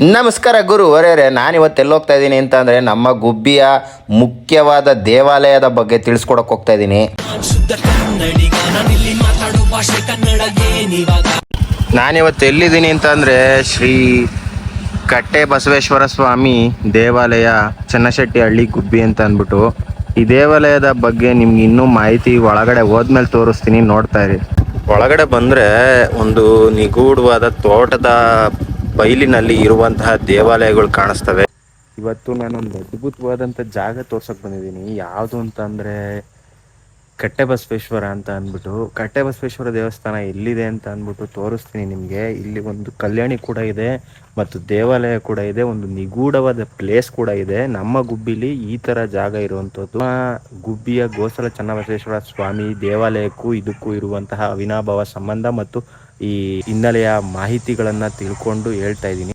ನಮಸ್ಕಾರ ಗುರು ಹೊರೆಯರೆ, ನಾನಿವತ್ತು ಎಲ್ಲಿ ಹೋಗ್ತಾ ಇದ್ದೀನಿ ಅಂತ ಅಂದರೆ ನಮ್ಮ ಗುಬ್ಬಿಯ ಮುಖ್ಯವಾದ ದೇವಾಲಯದ ಬಗ್ಗೆ ತಿಳಿಸ್ಕೊಡಕ್ಕೆ ಹೋಗ್ತಾ ಇದ್ದೀನಿ. ನಾನಿವತ್ತು ಎಲ್ಲಿದ್ದೀನಿ ಅಂತ ಅಂದರೆ ಶ್ರೀ ಕಟ್ಟೆ ಬಸವೇಶ್ವರ ಸ್ವಾಮಿ ದೇವಾಲಯ, ಚನ್ನಶೆಟ್ಟಿಹಳ್ಳಿ ಗುಬ್ಬಿ ಅಂತ ಅಂದ್ಬಿಟ್ಟು. ಈ ದೇವಾಲಯದ ಬಗ್ಗೆ ನಿಮ್ಗೆ ಇನ್ನೂ ಮಾಹಿತಿ ಒಳಗಡೆ ಹೋದ್ಮೇಲೆ ತೋರಿಸ್ತೀನಿ, ನೋಡ್ತಾ ಇರಿ. ಒಳಗಡೆ ಬಂದರೆ ಒಂದು ನಿಗೂಢವಾದ ತೋಟದ ಬಯಲಿನಲ್ಲಿ ಇರುವಂತಹ ದೇವಾಲಯಗಳು ಕಾಣಿಸ್ತವೆ. ಇವತ್ತು ನಾನೊಂದು ಅದ್ಭುತವಾದಂಥ ಜಾಗ ತೋರ್ಸಕ್ಕೆ ಬಂದಿದ್ದೀನಿ. ಯಾವುದು ಅಂತ ಅಂದರೆ ಕಟ್ಟೆ ಬಸವೇಶ್ವರ ಅಂತ ಅಂದ್ಬಿಟ್ಟು. ಕಟ್ಟೆ ಬಸವೇಶ್ವರ ದೇವಸ್ಥಾನ ಎಲ್ಲಿದೆ ಅಂತ ಅಂದ್ಬಿಟ್ಟು ತೋರಿಸ್ತೀನಿ ನಿಮಗೆ. ಇಲ್ಲಿ ಒಂದು ಕಲ್ಯಾಣಿ ಕೂಡ ಇದೆ ಮತ್ತು ದೇವಾಲಯ ಕೂಡ ಇದೆ, ಒಂದು ನಿಗೂಢವಾದ ಪ್ಲೇಸ್ ಕೂಡ ಇದೆ. ನಮ್ಮ ಗುಬ್ಬಿಲಿ ಈ ಥರ ಜಾಗ ಇರುವಂಥದ್ದು. ಗುಬ್ಬಿಯ ಗೋಸಲ ಚನ್ನಬಸವೇಶ್ವರ ಸ್ವಾಮಿ ದೇವಾಲಯಕ್ಕೂ ಇದಕ್ಕೂ ಇರುವಂತಹ ಅವಿನಾಭಾವ ಸಂಬಂಧ ಮತ್ತು ಈ ಹಿನ್ನೆಲೆಯ ಮಾಹಿತಿಗಳನ್ನು ತಿಳ್ಕೊಂಡು ಹೇಳ್ತಾ ಇದ್ದೀನಿ.